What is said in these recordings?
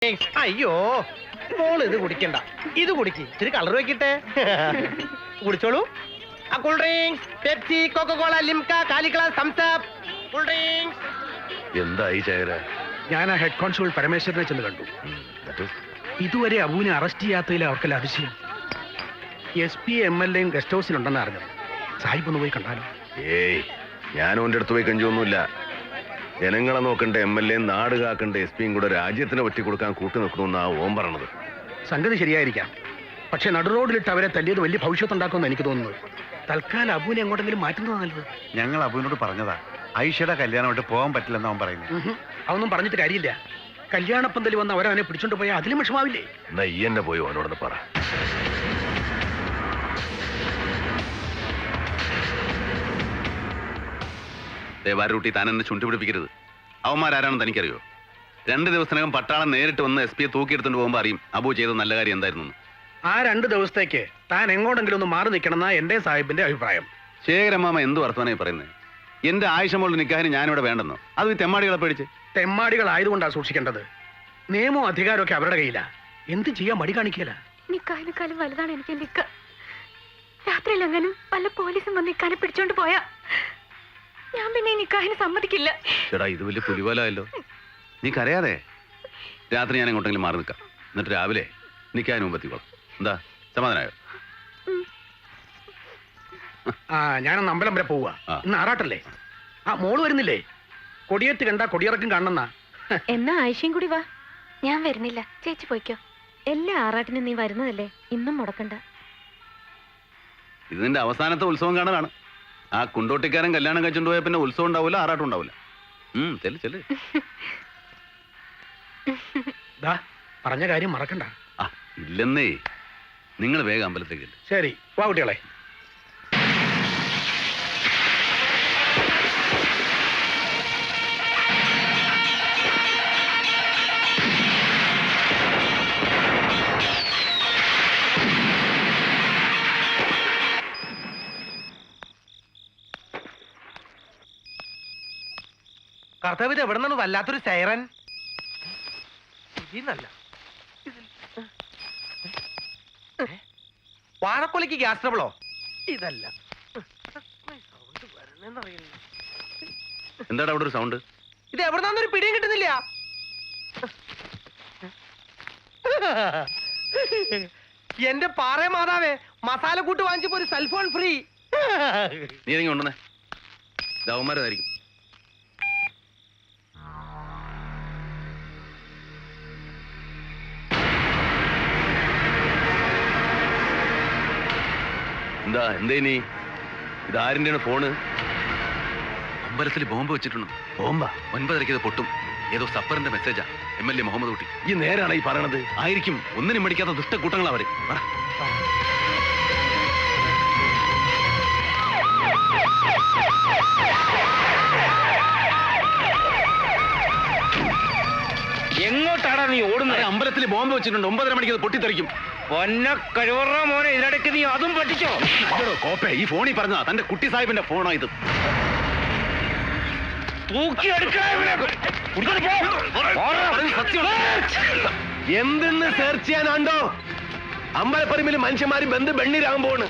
അയ്യോ മോള് ഇത് കുടിക്കണ്ട, ഇത് കുടിക്ക്, ഇത്തിരി കളർ വെക്കട്ടെ. കുടിച്ചോളൂ. ആ cool drinks, Pepsi, Coca Cola, Limca, കാലിക്ലാസ്, തംസ് അപ്പ്, കൂൾ ഡ്രിങ്ക്സ്. എന്തായി ചേര? ഞാൻ ആ ഹെഡ് കോൺസ്റ്റബിൾ പരമേശ്വരനെ ചെന്ന് കണ്ടു. ഇതുവരെ അബുവിനെ അറസ്റ്റ് ചെയ്യാത്തതിൽ അവർക്കല്ല അതിശയം. SP MLA ഗസ്റ്റ് ഹൗസിലുണ്ടെന്ന് അറിഞ്ഞത്. സാഹിബ് ഒന്ന് പോയി കണ്ടാലോ? ഏയ്, ഞാൻ ഓൻ്റെ അടുത്ത് പോയി കഞ്ചൊന്നുമില്ല. ജനങ്ങളെ നോക്കണ്ട MLA, നാട് കാക്കണ്ട SP കൂടെ രാജ്യത്തിനെ പറ്റി കൊടുക്കാൻ കൂട്ടു നിൽക്കണമെന്നാ ഓൻ പറഞ്ഞത്. സംഗതി ശരിയായിരിക്കാം, പക്ഷെ നടുറോഡിലിട്ട് അവരെ തല്ലിയത് വലിയ ഭവിഷ്യത്തുണ്ടാക്കുമെന്ന് എനിക്ക് തോന്നുന്നത്. തൽക്കാലം അബുവിനെ എങ്ങോട്ടെങ്കിലും മാറ്റുന്നതാണ് നല്ലത്. ഞങ്ങൾ അബുവിനോട് പറഞ്ഞതാ, ഐഷയുടെ കല്യാണമായിട്ട് പോകാൻ പറ്റില്ലെന്ന് അവൻ പറയുന്നത്. അതൊന്നും പറഞ്ഞിട്ട് കാര്യമില്ല. കല്യാണപ്പന്തൽ വന്ന് അവരവനെ പിടിച്ചോണ്ട് പോയാൽ അതിലും വിഷമാവില്ലേ? എന്നാ ഈ എന്നെ പോയി ഓനോടൊന്ന് പറ. ദേവാരൂട്ടി താൻ എന്നെ ചുണ്ടുപിടിപ്പിക്കരുത്. അവന്മാരാരാണെന്ന് തനിക്കറിയോ? 2 ദിവസത്തിനകം പട്ടാളം നേരിട്ട് വന്ന് SP തൂക്കിയെടുത്തോണ്ട് പോകുമ്പോൾ അറിയും അബു ചെയ്ത നല്ല കാര്യം എന്തായിരുന്നു. ആ 2 ദിവസത്തേക്ക് താൻ എങ്ങോട്ടെങ്കിലും ഒന്ന് മാറി നിൽക്കണമെന്നാ എന്റെ സാഹിബിന്റെ അഭിപ്രായം. ശേഖരമ്മാമ എന്തു വർത്തമാനായി പറയുന്നത്? എന്റെ ആയിഷമോളുടെ നിക്കാഹിന് ഞാനിവിടെ വേണ്ടെന്നോ? അത് ഈ തെമ്മാടികളെ പേടിച്ച്? തെമ്മാടികളായതുകൊണ്ടാണ് സൂക്ഷിക്കേണ്ടത്. നിയമവും അധികാരമൊക്കെ അവരുടെ കയ്യിലാ. എന്ത് ചെയ്യാൻ മടി കാണിക്കല? നിക്കാഹിനെക്കാളും വലുതാണ് എനിക്ക് നിക്ക. രാത്രിയിലെങ്ങനും വല്ല പോലീസും വന്ന് നിക്കാനെ പിടിച്ചോണ്ട് പോയാ ഞാൻ പിന്നെ ഈ നിക്കാഹിന് സമ്മതിക്കില്ല. ചേട്ടാ, ഇത് വലിയ പുലിവാലല്ലോ. നീ കരയാതെ. രാത്രി ഞാൻ എങ്ങോട്ടെങ്കിലും മാറി നിൽക്കാം, എന്നിട്ട് രാവിലെ നിക്കാഹിന് മുമ്പ് എത്തിക്കോളാം. എന്താ, സമാധാനായോ? ആ, ഞാനൊന്ന് അമ്പലം വരെ പോവുക. ഇന്ന് ആറാട്ടല്ലേ? ആ, മോള് വരുന്നില്ലേ? കൊടിയേറ്റ് കണ്ടാ കൊടിയിറക്കും കാണണമെന്നാ. എന്നാ ആയിഷയും കൂടി വാ. ഞാൻ വരുന്നില്ല, ചേച്ചി പോയിക്കോ. എല്ലാ ആറാട്ടിനും നീ വരുന്നതല്ലേ, ഇന്നും മുടക്കണ്ട. ഇത് നിന്റെ അവസാനത്തെ ഉത്സവം കാണാനാണ്. ആ കുണ്ടോട്ടിക്കാരൻ കല്യാണം കഴിച്ചോണ്ട് പോയാൽ പിന്നെ ഉത്സവം ഉണ്ടാവില്ല, ആറാട്ടം ഉണ്ടാവില്ല. ചെല്ല് ചെല്ല്. പറഞ്ഞ കാര്യം മറക്കണ്ട. ആ, ഇല്ലെന്നേ. നിങ്ങൾ വേഗം അമ്പലത്തേക്ക്. ശരി, വാ കുട്ടികളെ. കർത്താവ്, ഇത് എവിടെ നിന്നാണ് വല്ലാത്തൊരു സൈറൻ? ഇതിന്നല്ല, വാഴക്കൊലയ്ക്ക് ഗ്യാസ് ട്രബിളോ? ഇതല്ല. സൗണ്ട് വരുന്നറിയില്ല. എന്താടാ അവിടെ ഒരു സൗണ്ട്? ഇത് എവിടെ നിന്നൊരു പിടിയും കിട്ടുന്നില്ല. എന്റെ പാറ മാതാവേ, മസാല കൂട്ട് വാങ്ങിച്ചപ്പോ ഒരു സെൽഫോൺ ഫ്രീ. നീ ഇറങ്ങി കൊണ്ടുവന്നേ. ദവന്മാരതായിരിക്കും. എന്താ എന്തേനി? ഇതാരിന്റെയാണ് ഫോണ്? അമ്പലത്തിൽ ബോംബ് വെച്ചിട്ടുണ്ട്. ബോംബാ? 9:30 ഇത് പൊട്ടും. ഏതോ സപ്പറിന്റെ മെസ്സേജാ. MLA മുഹമ്മദ് കുട്ടി. ഈ നേരാണ് ഈ പറയണത്? ആയിരിക്കും. ഒന്നിനും മടിക്കാത്ത ദുഷ്ടക്കൂട്ടങ്ങൾ അവര്. എങ്ങോട്ടാടാ നീ ഓടുന്നത്? അമ്പലത്തിൽ ബോംബ് വെച്ചിട്ടുണ്ട്. 9:30 മണിക്ക് അത് പൊട്ടിത്തെറിക്കും. പൊന്ന കഴിവറ മോനെ, ഇതിനിടയ്ക്ക് നീ അതും പഠിച്ചോ? കോപ്പേ, ഈ ഫോണിൽ പറഞ്ഞതാ. തന്റെ കുട്ടി സാഹിബിന്റെ ഫോണോ ഇത്? എന്തെന്ന് സെർച്ച് ചെയ്യാനുണ്ടോ? അമ്പലപ്പറമ്പിൽ മനുഷ്യന്മാര് ബന്ധു ബെണ്ണിരാകാൻ പോണ്.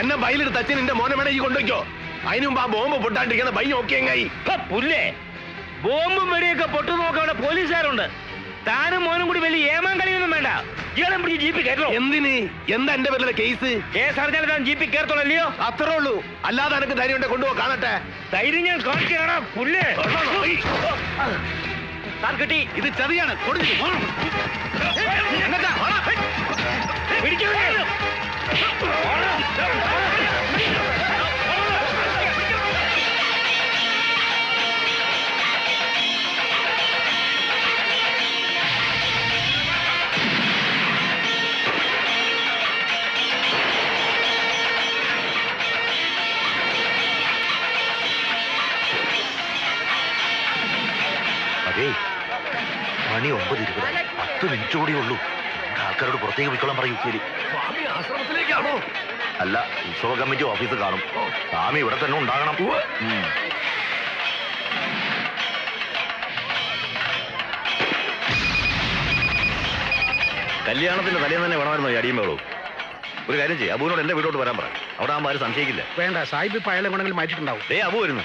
അന്ന ബൈലെടുത്ത് അച്ഛൻ എന്റെ മോനെ വേണമെങ്കിൽ കൊണ്ടുവയ്ക്കോ. അതിനു മുമ്പ് ആ ബോംബ് പൊട്ടാണ്ടിരിക്കുന്ന ബൈ നോക്കിയെങ്ങായി. പുല്ലേ, ബോംബും വെടിയൊക്കെ പൊട്ടു നോക്കാൻ അവിടെ പോലീസുകാരുണ്ട്. താനും മോനും കൂടി വലിയ ഏമാൻ കളിയൊന്നും വേണ്ട. ഇയാളെ പിടിച്ച് ജീപ്പിൽ കയറ്റോ. എന്തിന്? എന്താ എന്റെ പേരിലെ കേസ്? കേസ് അറിഞ്ഞാൽ താൻ ജീപ്പിൽ കയറത്തോളല്ലയോ? അത്രേ ഉള്ളൂ. അല്ലാതെ എനിക്ക് ധൈര്യം ഉണ്ടെ കൊണ്ടുപോ, കാണട്ടെ. ധൈര്യം ഞാൻ കാണിക്കാനാ പുല്ലേ. താൻ കിട്ടി. ഇത് ചതിയാണ്. അതേ, മണി 9:20. 10 മിനിറ്റ് കൂടി ഉള്ളൂ. ആൾക്കാരോട് പുറത്തേക്ക് പോയിക്കോളാൻ പറയൂ. ശരി. സ്വാമി ആശ്രമത്തിലേക്കാണോ? അല്ല, ഉത്സവ കമ്മിറ്റി ഓഫീസ് കാണും. സ്വാമി ഇവിടെ തന്നെ ഉണ്ടാകണം. കല്യാണത്തിന്റെ തലേന്ന് തന്നെ വേണമായിരുന്നു ഈ അടിയും വേളവും. ഒരു കാര്യം ചെയ്യും, അബുവിനോട് എന്റെ വീട്ടോട്ട് വരാൻ പറ. അവിടെ ആകുമ്പോൾ ആരും സംശയിക്കില്ല. വേണ്ട, സാഹിബ് ഇപ്പൊ അയാളെ വേണമെങ്കിൽ മാറ്റിയിട്ടുണ്ടാവും. അബു വരുന്നു.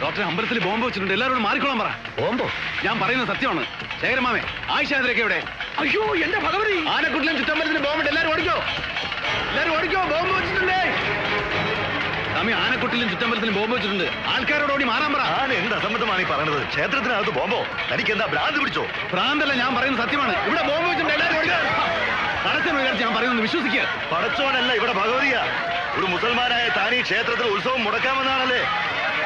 ഡോക്ടറെ, അമ്പലത്തിൽ ബോംബ് വെച്ചിട്ടുണ്ട്, എല്ലാവരോടും മാറിക്കോളാൻ പറ. ബോംബോ? ഞാൻ പറയുന്നത് സത്യമാണ്. ശേഖരമാമേ, ആയിഷാദ്രൊക്കെ എവിടെ? അയ്യോ എന്റെ ഭഗവതി! ആനക്കുട്ടിലും ചുറ്റമ്പലത്തിന് ബോംബുണ്ട്. എല്ലാവരും ഓടിക്കോ, എല്ലാവരും ഓടിക്കോ, ബോംബ് വെച്ചിട്ടുണ്ടേ. സ്വാമി, ആനക്കുട്ടിലും ചുറ്റമ്പലത്തിലും ബോംബ് വെച്ചിട്ടുണ്ട്, ആൾക്കാരോട് ഓടി മാറാൻ പറ. ഞാൻ എന്ത് അസംബന്ധമാണ് ഈ പറയുന്നത്? ക്ഷേത്രത്തിനകത്ത് ബോംബോ? തനിക്ക് എന്താ ഭ്രാന്ത് പിടിച്ചോ? ഭ്രാന്തല്ല, ഞാൻ പറയുന്നത് സത്യമാണ്. ഇവിടെ ബോംബ് വെച്ചിട്ടുണ്ട്, എല്ലാവരും ഓടിക്കോ. പടച്ചെന്ന് വിചാരിച്ച് ഞാൻ പറയുന്നത് വിശ്വസിക്കുക. പടച്ചോനല്ല, ഇവിടെ ഭഗവതിയാ. ഒരു മുസൽമാനായ താൻ ഈ ക്ഷേത്രത്തിൽ ഉത്സവം മുടക്കാമെന്നാണല്ലേ?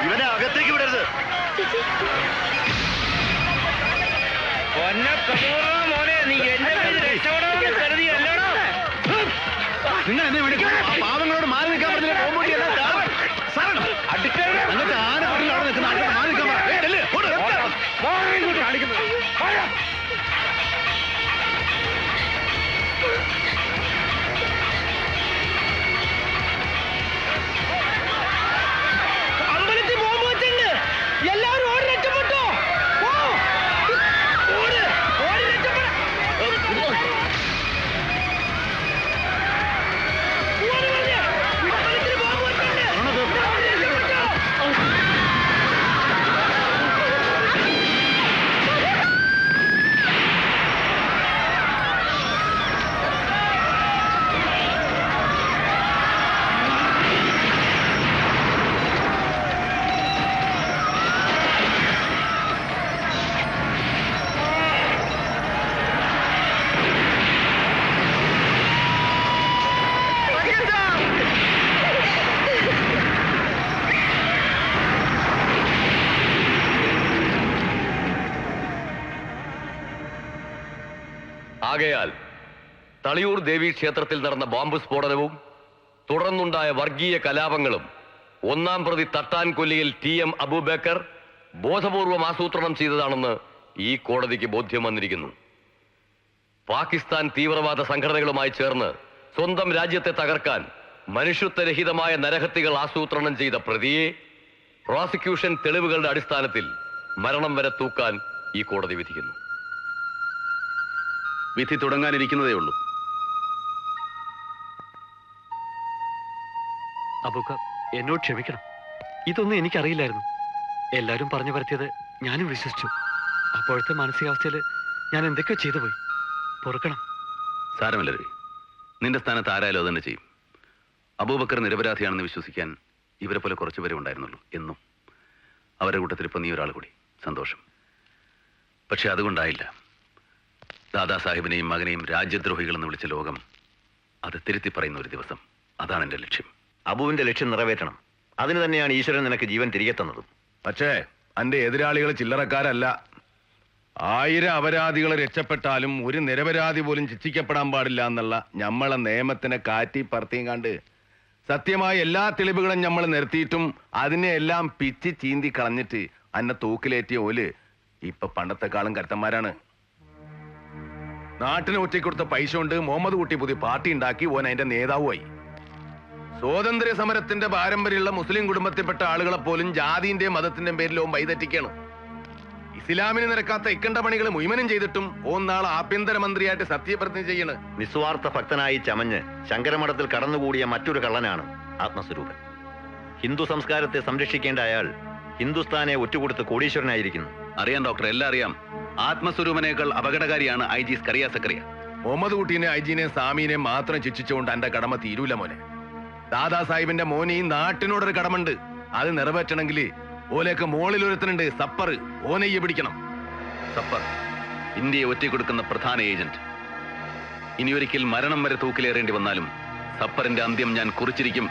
ഇവനെ അകത്തേക്ക് വിടരുത്. നിങ്ങൾ എന്നെ വേണ്ടി പാവങ്ങളോട് മാറി നിൽക്കാൻ പറഞ്ഞില്ല. ബോംബ് പൊട്ടിയല്ല. അങ്ങനത്തെ ആനക്കുട്ടിൽ അവിടെ നിൽക്കുന്ന ആൾക്കാർ മാറി നിൽക്കാൻ പറ. അമ്പലത്തിൽ ബോംബ് വെച്ചിട്ടുണ്ട്, എല്ലാവരും ഓടി രക്ഷപ്പെട്ടോ. ഓടി രക്ഷപ്പെടാ. ആകയാൽ തളിയൂർ ദേവി ക്ഷേത്രത്തിൽ നടന്ന ബോംബ് സ്ഫോടനവും തുടർന്നുണ്ടായ വർഗീയ കലാപങ്ങളും ഒന്നാം പ്രതി തട്ടാൻ കൊല്ലിയിൽ TM അബൂബക്കർ ബോധപൂർവം ആസൂത്രണം ചെയ്തതാണെന്ന് ഈ കോടതിക്ക് ബോധ്യം വന്നിരിക്കുന്നു. പാകിസ്ഥാൻ തീവ്രവാദ സംഘടനകളുമായി ചേർന്ന് സ്വന്തം രാജ്യത്തെ തകർക്കാൻ മനുഷ്യത്വരഹിതമായ നരഹത്യകൾ ആസൂത്രണം ചെയ്ത പ്രതിയെ പ്രോസിക്യൂഷൻ തെളിവുകളുടെ അടിസ്ഥാനത്തിൽ മരണം വരെ തൂക്കാൻ ഈ കോടതി വിധിക്കുന്നു. വിധി തുടങ്ങാനിരിക്കുന്നതേ ഉള്ളൂ. അബൂക്ക, എന്നോട് ക്ഷമിക്കണം. ഇതൊന്നും എനിക്കറിയില്ലായിരുന്നു. എല്ലാവരും പറഞ്ഞു പരത്തിയത് ഞാനും വിശ്വസിച്ചു. അപ്പോഴത്തെ മാനസികാവസ്ഥയിൽ ഞാൻ എന്തൊക്കെയോ ചെയ്തു പോയി. പൊറുക്കണം. സാരമില്ല രവി, നിന്റെ സ്ഥാനത്ത് ആരായാലും അത് തന്നെ ചെയ്യും. അബൂബക്കർ നിരപരാധിയാണെന്ന് വിശ്വസിക്കാൻ ഇവരെ പോലെ കുറച്ചുപേരെ ഉണ്ടായിരുന്നുള്ളൂ എന്നും. അവരുടെ കൂട്ടത്തിൽ ഇപ്പം നീ ഒരാൾ കൂടി. സന്തോഷം. പക്ഷെ അതുകൊണ്ടായില്ല. ദാദാ സാഹിബിനെയും മകനെയും രാജ്യദ്രോഹികളെന്ന് വിളിച്ച ലോകം അത് തിരുത്തി പറയുന്ന ഒരു ദിവസം. അതാണ് എൻ്റെ ലക്ഷ്യം. അബുവിന്റെ ലക്ഷ്യം നിറവേറ്റണം. അതിന് തന്നെയാണ് ഈശ്വരൻ നിനക്ക് ജീവൻ തിരികെ തന്നതും. പക്ഷേ അന്റെ എതിരാളികൾ ചില്ലറക്കാരല്ല. 1000 അപരാധികൾ രക്ഷപ്പെട്ടാലും ഒരു നിരപരാധി പോലും ശിക്ഷിക്കപ്പെടാൻ പാടില്ല എന്നുള്ള ഞമ്മളെ നിയമത്തിനെ കാറ്റി പറത്തിയും കണ്ട് സത്യമായ എല്ലാ തെളിവുകളും നമ്മൾ നിർത്തിയിട്ടും അതിനെ എല്ലാം പിച്ചി ചീന്തി കളഞ്ഞിട്ട് അന്നെ തൂക്കിലേറ്റിയ ഓല് ഇപ്പൊ പണ്ടത്തെക്കാളും കരുത്തന്മാരാണ്. നാട്ടിന് ഒറ്റയ്ക്കൊടുത്ത പൈസ കൊണ്ട് മുഹമ്മദ് കുട്ടി പുതിയ പാർട്ടി ഉണ്ടാക്കി ഓൻ അതിന്റെ നേതാവുമായി. സ്വാതന്ത്ര്യ സമരത്തിന്റെ പാരമ്പര്യമുള്ള മുസ്ലിം കുടുംബത്തിൽപ്പെട്ട ആളുകളെ പോലും ജാതിന്റെയും മതത്തിന്റെയും പേരിൽ ഓൻ വൈതെറ്റിക്കാണ്. ഇസ്ലാമിന് നിരക്കാത്ത ഇക്കണ്ട പണികൾ മുഴുവനും ചെയ്തിട്ടും ഓൻ നാളെ ആഭ്യന്തരമന്ത്രിയായിട്ട് സത്യപ്രതിജ്ഞ ചെയ്യണ്. നിസ്വാർത്ഥ ഭക്തനായി ചമഞ്ഞ് ശങ്കരമഠത്തിൽ കടന്നുകൂടിയ മറ്റൊരു കള്ളനാണ് ആത്മസ്വരൂപൻ. ഹിന്ദു സംസ്കാരത്തെ സംരക്ഷിക്കേണ്ട അയാൾ ഹിന്ദുസ്ഥാനെ ഒറ്റുകൊടുത്ത് കോടീശ്വരനായിരിക്കുന്നു. അറിയാം ഡോക്ടർ, എല്ലാം അറിയാം. ആത്മസ്വരൂപനേക്കാൾ അപകടകാരിയാണ് IG സ്കറിയ സക്കറിയ. മുഹമ്മദ് കുട്ടീനെ ഐജിനെ സാമീനെ മാത്രം ശിക്ഷിച്ചുകൊണ്ട് എന്റെ കടമ തീരൂല മോനെ. ദാദാ സാഹിബിന്റെ മോന് ഈ നാട്ടിനോടൊരു കടമുണ്ട്. അത് നിറവേറ്റണമെങ്കിൽ ഓലേക്ക് മോളിൽ ഒരുത്തനുണ്ട്, സപ്പർ. ഓനെയ്യെ പിടിക്കണം. സപ്പർ ഇന്ത്യയെ ഒറ്റക്കൊടുക്കുന്ന പ്രധാന ഏജന്റ്. ഇനിയൊരിക്കൽ മരണം വരെ തൂക്കിലേറേണ്ടി വന്നാലും സപ്പറിന്റെ അന്ത്യം ഞാൻ കുറിച്ചിരിക്കും.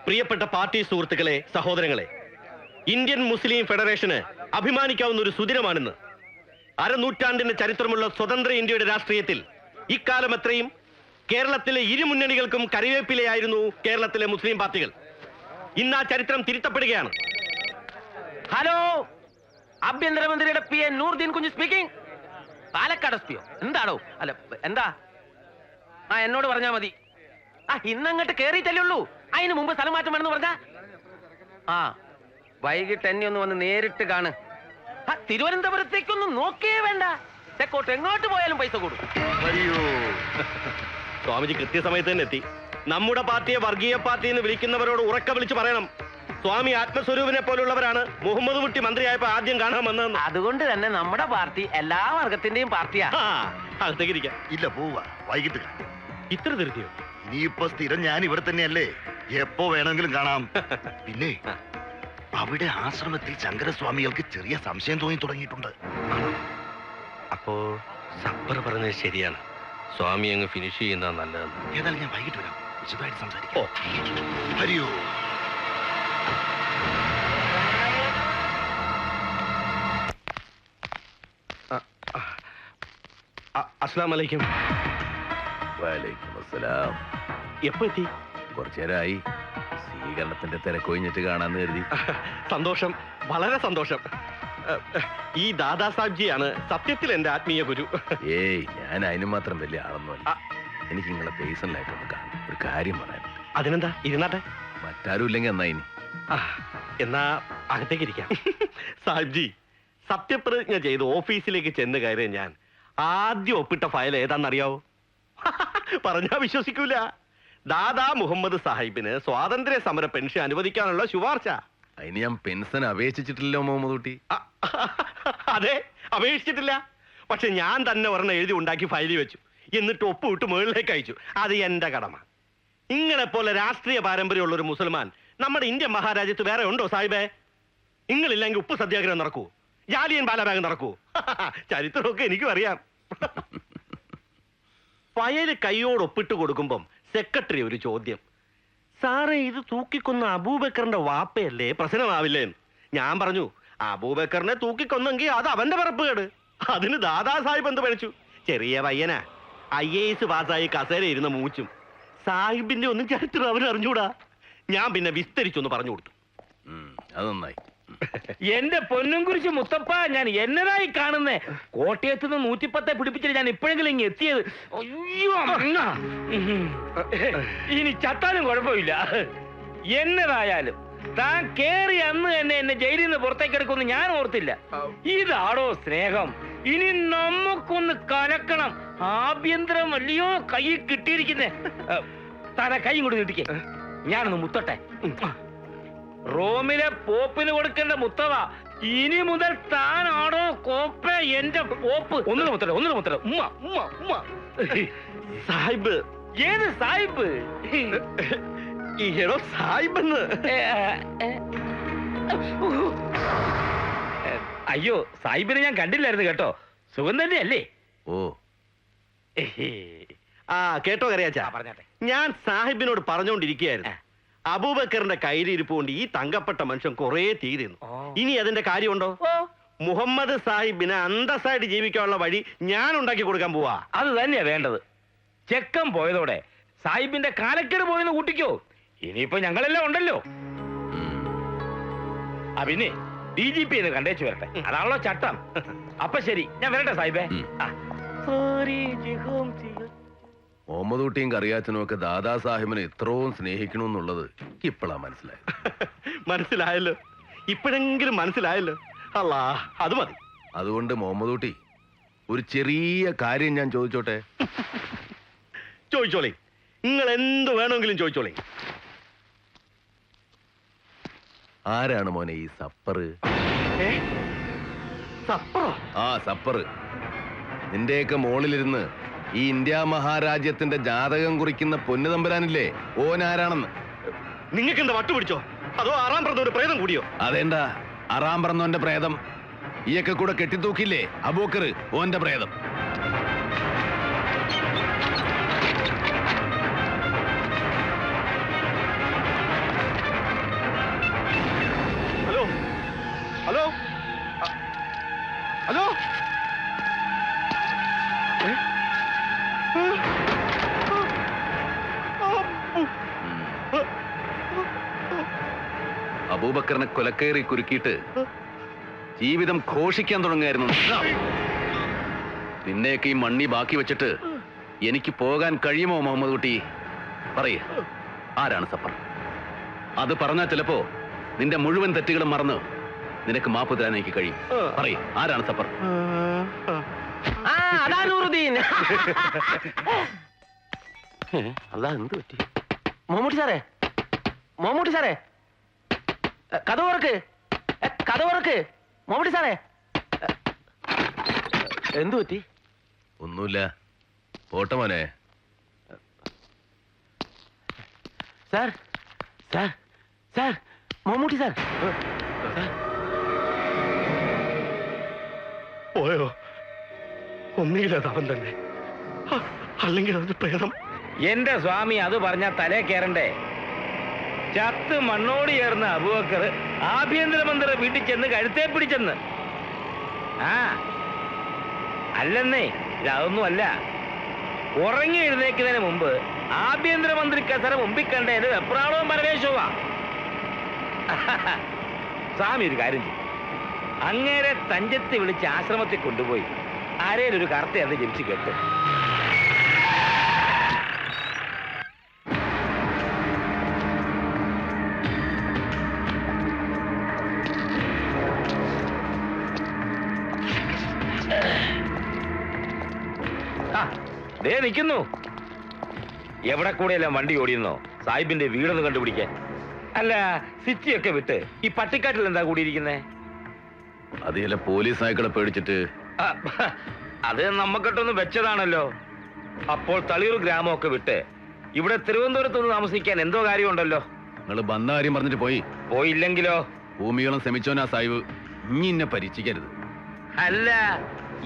പ്രിയപ്പെട്ട പാർട്ടി സുഹൃത്തുക്കളെ, സഹോദരങ്ങളെ, ഇന്ത്യൻ മുസ്ലിം ഫെഡറേഷന് അഭിമാനിക്കാവുന്ന ഒരു സുദിനമാണെന്ന്. അരനൂറ്റാണ്ടിന്റെ ചരിത്രമുള്ള സ്വതന്ത്ര ഇന്ത്യയുടെ രാഷ്ട്രീയത്തിൽ ഇക്കാലം അത്രയും കേരളത്തിലെ ഇരുമുന്നണികൾക്കും കറിവേപ്പിലയായിരുന്നു കേരളത്തിലെ മുസ്ലിം പാർട്ടികൾ. ഇന്ന് ആ ചരിത്രം തിരുത്തപ്പെടുകയാണ്. ഹലോ, ആഭ്യന്തരമന്ത്രിയുടെ PA നൂർദീൻ കുഞ്ഞ് സ്പീക്കിംഗ്. പാലക്കാട് എസ് പിയോ? എന്താണോ? അല്ല എന്താ? എന്നോട് പറഞ്ഞാ മതി. ഇന്നങ്ങോട്ട് കേറിയിട്ടല്ലേ ഉള്ളൂ. അതിന് മുമ്പ് സ്ഥലം മാറ്റം വേണമെന്ന് പറഞ്ഞ വൈകിട്ട് എന്നെ ഒന്ന് വന്ന് നേരിട്ട് കാണ്. തിരുവനന്തപുരത്തേക്കൊന്നും നോക്കേ വേണ്ട. തെക്കോട്ട് എങ്ങോട്ട് പോയാലും പൈസ കൂടും. അയ്യോ, സ്വാമിജി കൃത്യസമയത്ത് തന്നെ എത്തി. നമ്മുടെ പാർട്ടിയെ വർഗീയ പാർട്ടി എന്ന് വിളിക്കുന്നവരോട് ഉറക്ക വിളിച്ച് പറയണം, സ്വാമി ആത്മസ്വരൂപിനെ പോലുള്ളവരാണ് മുഹമ്മദ് കുട്ടി മന്ത്രിയായപ്പോ ആദ്യം കാണാൻ വന്നതെന്ന്. അതുകൊണ്ട് തന്നെ നമ്മുടെ പാർട്ടി എല്ലാ വർഗത്തിന്റെയും പാർട്ടിയാ. അകത്തേക്ക് ഇരിക്കാം. ഇല്ല, പോവാ, വൈകിട്ട് ഇത്ര ധൃതിയോ? ഇനിയിപ്പോ സ്ഥിരം ഞാൻ ഇവിടെ തന്നെയല്ലേ, എപ്പോ വേണമെങ്കിലും കാണാം. പിന്നെ അവിടെ ആശ്രമത്തിൽ ശങ്കരസ്വാമികൾക്ക് ചെറിയ സംശയം തോന്നി തുടങ്ങിയിട്ടുണ്ട്. അപ്പോ സപ്പർ പറഞ്ഞത് ശരിയാണ്, സ്വാമി അങ്ങ് ഫിനിഷ് ചെയ്യുന്ന നല്ലതെന്ന്. ഏതായാലും ഞാൻ വൈകിട്ട് വരാം, വിശദമായിട്ട് സംസാരിക്കാം. ഹരിയോ. അസ്സലാം വലൈക്കും. വലൈക്കും അസ്സലാം. എപ്പോ എത്തി? കുറച്ചു നേരമായി. സ്വീകരണത്തിന്റെ തിരക്കൊഴിഞ്ഞിട്ട് കാണാന്ന് കരുതി. സന്തോഷം, വളരെ സന്തോഷം. ഈ ദാദാ സാഹിബ്ജിയാണ് സത്യത്തിൽ എന്റെ ആത്മീയ ഗുരു. ഏയ്, ഞാൻ അതിന് മാത്രം വലിയ ആളൊന്നുമല്ല. എനിക്ക് നിങ്ങളെ പേഴ്സണലായിട്ടൊന്ന് കാണും, ഒരു കാര്യം പറയാനുണ്ട്. അതിനെന്താ, ഇരുന്നാട്ടെ. മറ്റാരും ഇല്ലെങ്കിൽ എന്നാ ഇനി. എന്നാ അകത്തേക്ക് ഇരിക്കാം. സാഹിബ്ജി, സത്യപ്രതിജ്ഞ ചെയ്ത് ഓഫീസിലേക്ക് ചെന്ന് കയറിയ ഞാൻ ആദ്യം ഒപ്പിട്ട ഫയൽ ഏതാണെന്നറിയാവോ? പറഞ്ഞാ വിശ്വസിക്കൂല. ദാദാ മുഹമ്മദ് സാഹിബിന് സ്വാതന്ത്ര്യ സമര പെൻഷൻ അനുവദിക്കാനുള്ള ശുപാർശ. അതിന് ഞാൻ പെൻഷൻ അപേക്ഷിച്ചിട്ടില്ലല്ലോ മുഹമ്മദ് കുട്ടി. അതെ, അപേക്ഷിച്ചിട്ടില്ല. പക്ഷെ ഞാൻ തന്നെ ഒരെണ്ണം എഴുതി ഉണ്ടാക്കി ഫയലിൽ വെച്ചു. എന്നിട്ട് ഒപ്പിട്ട് മുകളിലേക്ക് അയച്ചു. അത് എന്റെ കടമ. ഇങ്ങളെ പോലെ രാഷ്ട്രീയ പാരമ്പര്യമുള്ള ഒരു മുസൽമാൻ നമ്മുടെ ഇന്ത്യൻ മഹാരാജ്യത്ത് വേറെ ഉണ്ടോ സാഹിബേ? നിങ്ങളില്ലെങ്കിൽ ഉപ്പ് സത്യാഗ്രഹം നടക്കൂ, ജാലിയൻ ബാലാബാഗ് നടക്കൂ. ചരിത്രമൊക്കെ എനിക്കും അറിയാം. ഫയല് കൈയോട് ഒപ്പിട്ട് കൊടുക്കുമ്പം സെക്രട്ടറി ഒരു ചോദ്യം, സാറേ ഇത് തൂക്കിക്കൊന്ന അബൂബക്കറിന്റെ വാപ്പയല്ലേ, പ്രശ്നമാവില്ലേ? ഞാൻ പറഞ്ഞു, അബൂബക്കറിനെ തൂക്കിക്കൊന്നെങ്കിൽ അത് അവന്റെ പറപ്പുകേട്. അതിന് ദാദാ സാഹിബ് എന്ത് പഠിച്ചു? ചെറിയ പയ്യനാ, IAS പാസ്സായി കസേര ഇരുന്ന മൂച്ചും. സാഹിബിന്റെ ഒന്നും ചരിത്രം അവന് അറിഞ്ഞൂടാ. ഞാൻ പിന്നെ വിസ്തരിച്ചൊന്ന് പറഞ്ഞു കൊടുത്തു. അത് നന്നായി. എന്റെ പൊന്നും കുറിച്ച് മുത്തപ്പ, ഞാൻ എന്നതായി കാണുന്നേ? കോട്ടയത്ത് നിന്ന് 110 പിടിപ്പിച്ചിട്ട് ഞാൻ ഇപ്പോഴെങ്കിലും ഇങ്ങ് എത്തിയത്. അയ്യോ, ഇനി ചത്താലും കുഴപ്പമില്ല. എന്നതായാലും താൻ കേറി അന്ന് തന്നെ എന്നെ ജയിലിൽ നിന്ന് പുറത്തേക്ക് എടുക്കുമെന്ന് ഞാൻ ഓർത്തില്ല. ഇതാണോ സ്നേഹം? ഇനി നമുക്കൊന്ന് കലക്കണം. ആഭ്യന്തരം അല്ലയോ കൈ കിട്ടിയിരിക്കുന്നേ. താനാ കൈ കൊണ്ട് നീട്ടിക്കേ, ഞാനൊന്ന് മുത്തട്ടെ. റോമിലെ പോപ്പിന് കൊടുക്കേണ്ട മുത്തവ, ഇനി മുതൽ താനാണോ കോപ്പ എന്റെ പോപ്പ്? ഒന്നിന് മുത്തട്ടെ, ഒന്നിന് മുത്തട്ടെ. ഉമ്മ ഉമ്മ ഉമ്മ. സാഹിബ്? ഏത് സാഹിബ്? ഈടോ സാഹിബെന്ന്. അയ്യോ, സാഹിബിനെ ഞാൻ കണ്ടില്ലായിരുന്നു കേട്ടോ. സുഖം തന്നെയല്ലേ? ഓ, കേട്ടോ കറിയാച്ചാ, പറഞ്ഞാട്ടെ. ഞാൻ സാഹിബിനോട് പറഞ്ഞുകൊണ്ടിരിക്കുകയായിരുന്നു, അബൂബക്കറിന്റെ കയ്യിലിരിപ്പ് കൊണ്ട് ഈ തങ്കപ്പെട്ട മനുഷ്യൻ കുറെ തീരുന്നു. ഇനി അതിന്റെ കാര്യമുണ്ടോ? മുഹമ്മദ് സാഹിബിന് അന്തസ്സായിട്ട് ജീവിക്കാനുള്ള വഴി ഞാൻ ഉണ്ടാക്കി കൊടുക്കാൻ പോവാ. അത് തന്നെയാ വേണ്ടത്. ചെക്കം പോയതോടെ സാഹിബിന്റെ കാലക്കേട് പോയെന്ന് കൂട്ടിക്കോ. ഇനിയിപ്പോ ഞങ്ങളെല്ലാം ഉണ്ടല്ലോ. പിന്നെ DGP എന്ന് കണ്ടേച്ചു വരട്ടെ, അതാണല്ലോ ചട്ടം. അപ്പൊ ശരി, ഞാൻ വരട്ടെ സാഹിബേ. മുഹമ്മദ് കുട്ടിയും കറിയാച്ചനും ഒക്കെ ദാദാ സാഹിബിനെ ഇത്രയും സ്നേഹിക്കണമെന്നുള്ളത് ഇപ്പോഴാ മനസ്സിലായത്. മനസ്സിലായല്ലോ, ഇപ്പോഴെങ്കിലും മനസ്സിലായല്ലോ. അല്ലാ, അത് മതി. അതുകൊണ്ട് മുഹമ്മദ് കുട്ടി, ഒരു ചെറിയ കാര്യം ഞാൻ ചോദിച്ചോട്ടെ? ചോദിച്ചോളേ, നിങ്ങൾ എന്ത് വേണമെങ്കിലും ചോദിച്ചോളേ. ആരാണ് മോനെ ഈ സപ്പറ്? സപ്പറോ? ആ, സപ്പറ്. നിന്റെയൊക്കെ മോളിലിരുന്ന് ഈ ഇന്ത്യ മഹാരാജ്യത്തിന്റെ ജാതകം കുറിക്കുന്ന പൊന്നു തമ്പുരാനില്ലേ, ഓനാരാണെന്ന്? നിങ്ങൾക്ക് എന്താ വട്ടുപിടിച്ചോ? അതോ ആറാം പറഞ്ഞ ഒരു പ്രേതം കൂടിയോ? അതെന്താ ആറാം പറഞ്ഞോന്റെ പ്രേതം? ഈയൊക്കെ കൂടെ കെട്ടിത്തൂക്കില്ലേ അബൂക്കർ, ഓന്റെ പ്രേതം. അബൂബക്കറിനെ കൊലക്കേറി കുരുക്കിയിട്ട് ജീവിതം ഘോഷിക്കാൻ തുടങ്ങുകയായിരുന്നു. നിന്നെയൊക്കെ ഈ മണ്ണി ബാക്കി വെച്ചിട്ട് എനിക്ക് പോകാൻ കഴിയുമോ മുഹമ്മദ് കുട്ടി? പറയേ, ആരാണ് സഫർ? അത് പറഞ്ഞാൽ ചിലപ്പോ നിന്റെ മുഴുവൻ തെറ്റുകളും മറന്ന് നിനക്ക് മാപ്പ് തരാൻ എനിക്ക് കഴിയും. പറയേ, ആരാണ് സഫർ? അതാ നൂറുദ്ദീൻ. അല്ല, എന്ത് പറ്റി? മമ്മൂട്ടി സാറേ, മമ്മൂട്ടി സാറേ, കഥ തുറക്ക്, കഥ തുറക്ക്. മമ്മൂട്ടി സാറേ, എന്തു പറ്റി? ഒന്നുമില്ല, പോട്ടെ മോനെ. Sir, sir, sir, Mammootty sir. പോയോ? ഒന്നുകിൽ അത് അവൻ തന്നെ, അല്ലെങ്കിൽ അത് പ്രേതം. എന്റെ സ്വാമി, അത് പറഞ്ഞാ തലേ കയറണ്ടേ? ചത്ത് മണ്ണോട് ചേർന്ന അബൂബക്കർ ആഭ്യന്തരമന്ത്രി വീട്ടിൽ ചെന്ന് കഴുത്തേ പിടിച്ചെന്ന്. ആ അല്ലെന്നേ, ഇതൊന്നും അല്ല. ഉറങ്ങി എഴുന്നേക്കുന്നതിന് മുമ്പ് ആഭ്യന്തരമന്ത്രി കസര മുമ്പിൽ കണ്ടത് വെപ്രാളവും പരവേശവുമാ. സ്വാമി ഒരു കാര്യം ചെയ്യും, അങ്ങേരെ തഞ്ചത്തി വിളിച്ച് ആശ്രമത്തിൽ കൊണ്ടുപോയി ആരേലൊരു കറുത്ത അത് ജനിച്ച് കേട്ടു. ദേ നിൽക്കുന്നു. എവിടെ കൂടെയെല്ലാം വണ്ടി ഓടിയെന്നോ സാഹിബിന്റെ വീടൊന്ന് കണ്ടുപിടിക്കാൻ. അല്ല, സിറ്റിയൊക്കെ വിട്ട് ഈ പട്ടിക്കാട്ടിൽ എന്താ കൂടിയിരിക്കുന്നേ? അത് ചില പോലീസ് നായ്ക്കളെ പേടിച്ചിട്ട്. അത് നമ്മക്കിട്ടൊന്ന് വെച്ചതാണല്ലോ. അപ്പോൾ തളിയൂർ ഗ്രാമമൊക്കെ വിട്ട് ഇവിടെ തിരുവനന്തപുരത്തൊന്ന് താമസിക്കാൻ എന്തോ കാര്യമുണ്ടല്ലോ. നിങ്ങൾ വന്ന കാര്യം പറഞ്ഞിട്ട് പോയി. പോയില്ലെങ്കിലോ? ഭൂമിയോളം ശ്രമിച്ചോനാ സാഹിബ്, ഇനി എന്നെ പരീക്ഷിക്കരുത്. അല്ല,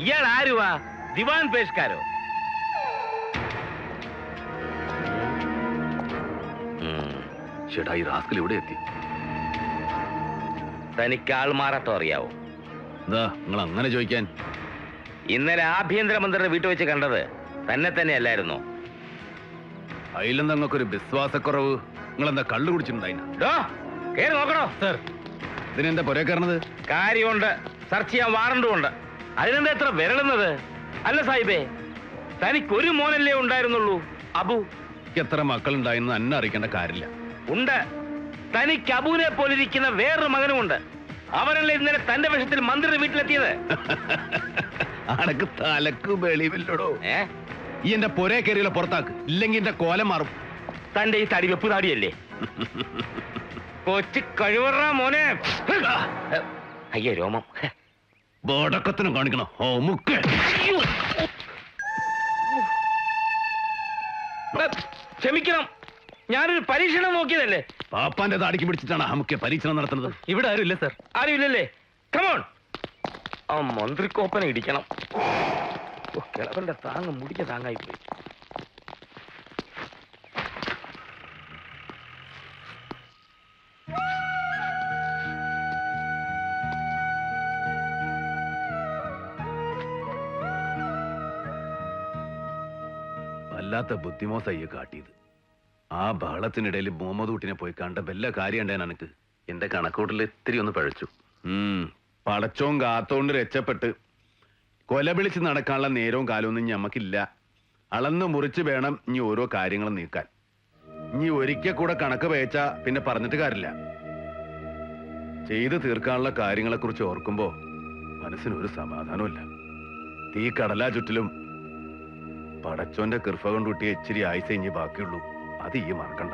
ഇയാൾ ആരുവാ? ദിവാൻ പേഷ്കാരോ? ചേട്ടാ, ഈ റാസ്കൽ ഇവിടെ എത്തി. തനിക്ക് ആൾമാറാട്ടം അറിയാവോ? എന്താ നിങ്ങൾ അങ്ങനെ ചോദിക്കാൻ? ഇന്നലെ ആഭ്യന്തരമന്ത്രിയുടെ വീട്ടിൽ വെച്ച് കണ്ടത് തന്നെ തന്നെയല്ലായിരുന്നോ? അതിലെന്താ നിങ്ങൾക്കൊരു വിശ്വാസക്കുറവ്? നിങ്ങളെന്താ കള്ളു കുടിച്ചിട്ടുണ്ടായിന? കേറി നോക്കണോ? സർ, ഇതിനെന്താ പുറകെ കയറുന്നത്? കാര്യമുണ്ട്, സെർച്ച് ചെയ്യാൻ വാറണ്ടുമുണ്ട്. അതിനെന്താ എത്ര വിരളുന്നത്? അല്ല സാഹിബേ, തനിക്കൊരു മോനല്ലേ ഉണ്ടായിരുന്നുള്ളൂ, അബു? എത്ര മക്കളുണ്ടായെന്ന് എന്നെ അറിയിക്കേണ്ട കാര്യമില്ല. ഉണ്ട്. തനിക്ക് അബുവിനെ പോലിരിക്കുന്ന വേറൊരു മകനുമുണ്ട്. അവനല്ലേ ഇന്നലെ തന്റെ വേഷത്തിൽ മന്ത്രിയുടെ വീട്ടിലെത്തിയത്. അനക്ക് തലക്ക് വെളിവില്ലടോ. ഈ എന്റെ പൊരേ കയറിയുള്ള പുറത്താക്ക്, ഇല്ലെങ്കിൽ എന്റെ കോലം മാറും. തന്റെ ഈ തടി വെപ്പ് താടിയല്ലേ? കൊച്ചു കഴിവറ മോനെ. അയ്യേ രോമം. ബോടക്കത്തിനും കാണിക്കണം. ഓ മുക്ക്. ക്ഷമിക്കണം, ഞാനൊരു പരീക്ഷണം നോക്കിയതല്ലേ. പാപ്പാന്റെ താടിക്ക് പിടിച്ചിട്ടാണ് അമുക്ക് പരീക്ഷണം നടത്തുന്നത്. ഇവിടെ ആരും ഇല്ല സർ. ആരുമില്ലല്ലേ? കമോൺ. ആ മന്ത്രിക്കോപ്പനെ ഇടിക്കണം. കിളവന്റെ താങ്ങ് മുടിഞ്ഞ താങ്ങായി പോയി. വല്ലാത്ത ബുദ്ധിമോസയ്യ കാട്ടിയത്. ആ ബഹളത്തിനിടയിൽ മുഹമ്മദ് കുട്ടിനെ പോയി കണ്ട വല്ല കാര്യം ഉണ്ടായ എനിക്ക്. എന്റെ കണക്കൂട്ടിൽ ഇത്തിരി ഒന്ന് പഴച്ചു. പടച്ചോൻ കാത്തോണ്ട് രക്ഷപ്പെട്ട് കൊല വിളിച്ച് നടക്കാനുള്ള നേരവും കാലമൊന്നും ഞമ്മക്കില്ല. അളന്ന് മുറിച്ച് വേണം ഇനി ഓരോ കാര്യങ്ങളും നീക്കാൻ. ഇനി ഒരിക്കൽ കൂടെ കണക്ക് പേച്ചാ പിന്നെ പറഞ്ഞിട്ട് കാര്യമില്ല. ചെയ്ത് തീർക്കാനുള്ള കാര്യങ്ങളെക്കുറിച്ച് ഓർക്കുമ്പോ മനസ്സിനൊരു സമാധാനമില്ല. തീ കടലാ ചുറ്റിലും പടച്ചോന്റെ കൃപ കൊണ്ടുകൂട്ടിയ ഇച്ചിരി ആയുസേ ഇനി ബാക്കിയുള്ളൂ. അത് ഈ മറക്കണ്ട.